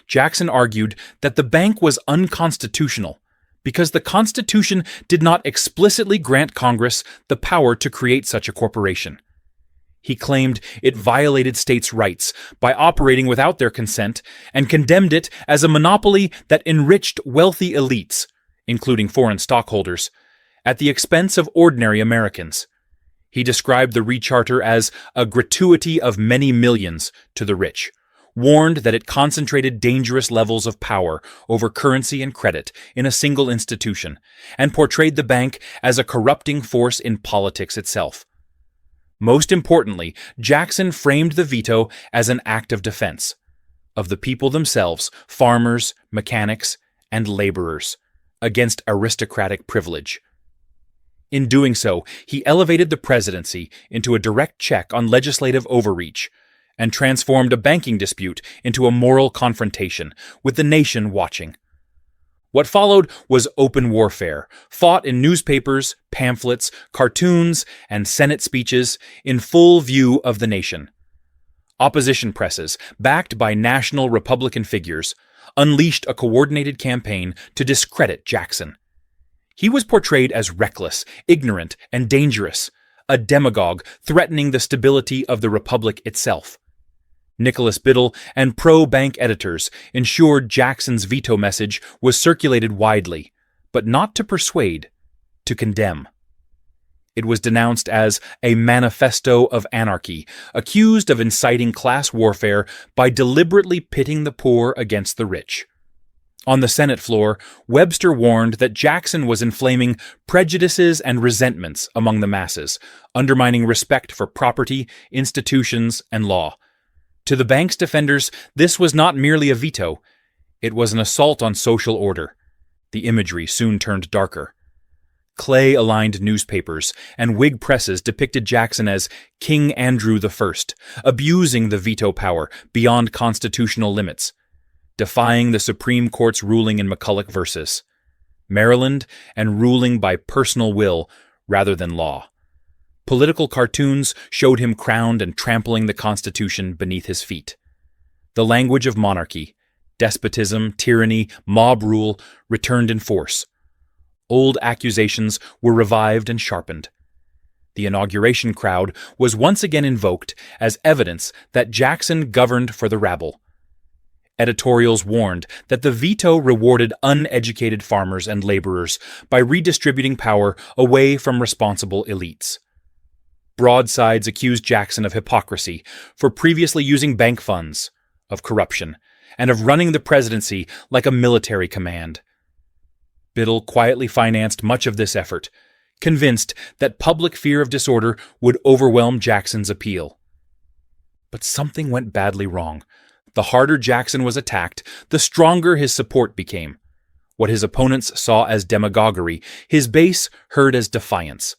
Jackson argued that the bank was unconstitutional because the Constitution did not explicitly grant Congress the power to create such a corporation. He claimed it violated states' rights by operating without their consent and condemned it as a monopoly that enriched wealthy elites, including foreign stockholders, at the expense of ordinary Americans. He described the recharter as a gratuity of many millions to the rich, warned that it concentrated dangerous levels of power over currency and credit in a single institution, and portrayed the bank as a corrupting force in politics itself. Most importantly, Jackson framed the veto as an act of defense of the people themselves, farmers, mechanics, and laborers, against aristocratic privilege. In doing so, he elevated the presidency into a direct check on legislative overreach and transformed a banking dispute into a moral confrontation, with the nation watching. What followed was open warfare, fought in newspapers, pamphlets, cartoons, and Senate speeches in full view of the nation. Opposition presses, backed by national Republican figures, unleashed a coordinated campaign to discredit Jackson. He was portrayed as reckless, ignorant, and dangerous, a demagogue threatening the stability of the Republic itself. Nicholas Biddle and pro-bank editors ensured Jackson's veto message was circulated widely, but not to persuade, to condemn. It was denounced as a manifesto of anarchy, accused of inciting class warfare by deliberately pitting the poor against the rich. On the Senate floor, Webster warned that Jackson was inflaming prejudices and resentments among the masses, undermining respect for property, institutions, and law. To the bank's defenders, this was not merely a veto. It was an assault on social order. The imagery soon turned darker. Clay-aligned newspapers and Whig presses depicted Jackson as King Andrew I, abusing the veto power beyond constitutional limits, defying the Supreme Court's ruling in McCulloch v. Maryland, and ruling by personal will rather than law. Political cartoons showed him crowned and trampling the Constitution beneath his feet. The language of monarchy, despotism, tyranny, mob rule returned in force. Old accusations were revived and sharpened. The inauguration crowd was once again invoked as evidence that Jackson governed for the rabble. Editorials warned that the veto rewarded uneducated farmers and laborers by redistributing power away from responsible elites. Broadsides accused Jackson of hypocrisy for previously using bank funds, of corruption, and of running the presidency like a military command. Biddle quietly financed much of this effort, convinced that public fear of disorder would overwhelm Jackson's appeal. But something went badly wrong. The harder Jackson was attacked, the stronger his support became. What his opponents saw as demagoguery, his base heard as defiance.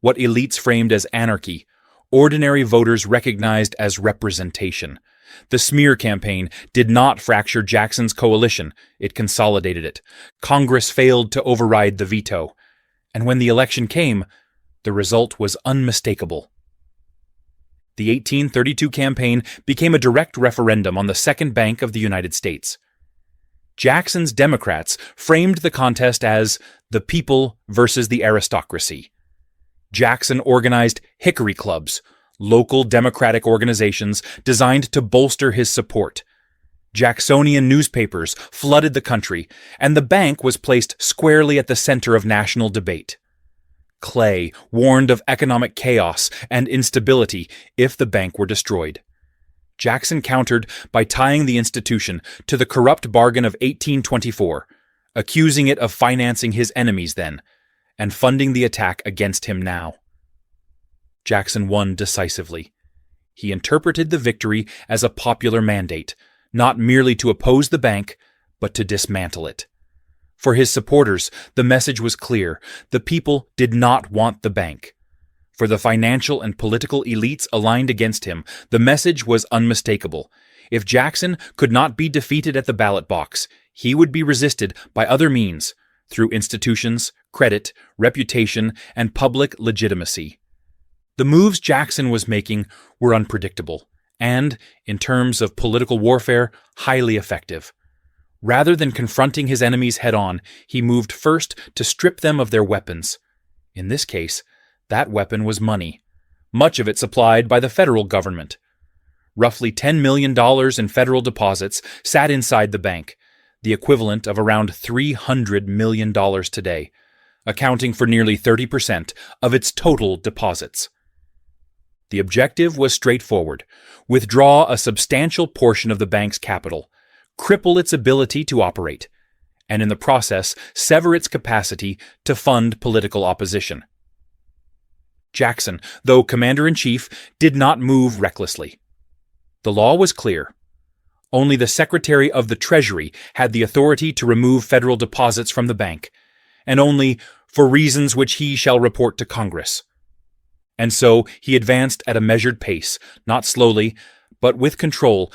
What elites framed as anarchy, ordinary voters recognized as representation. The smear campaign did not fracture Jackson's coalition, it consolidated it. Congress failed to override the veto. And when the election came, the result was unmistakable. The 1832 campaign became a direct referendum on the second bank of the United States. Jackson's Democrats framed the contest as the people versus the aristocracy. Jackson organized Hickory Clubs, local Democratic organizations designed to bolster his support. Jacksonian newspapers flooded the country, and the bank was placed squarely at the center of national debate. Clay warned of economic chaos and instability if the bank were destroyed. Jackson countered by tying the institution to the corrupt bargain of 1824, accusing it of financing his enemies then, and funding the attack against him now. Jackson won decisively. He interpreted the victory as a popular mandate, not merely to oppose the bank, but to dismantle it. For his supporters, the message was clear. The people did not want the bank. For the financial and political elites aligned against him, the message was unmistakable. If Jackson could not be defeated at the ballot box, he would be resisted by other means, through institutions, credit, reputation, and public legitimacy. The moves Jackson was making were unpredictable and, in terms of political warfare, highly effective. Rather than confronting his enemies head-on, he moved first to strip them of their weapons. In this case, that weapon was money, much of it supplied by the federal government. Roughly $10 million in federal deposits sat inside the bank, the equivalent of around $300 million today, accounting for nearly 30% of its total deposits. The objective was straightforward: withdraw a substantial portion of the bank's capital, cripple its ability to operate, and in the process sever its capacity to fund political opposition. Jackson, though commander-in-chief, did not move recklessly. The law was clear. Only the Secretary of the Treasury had the authority to remove federal deposits from the bank, and only for reasons which he shall report to Congress. And so he advanced at a measured pace, not slowly, but with control,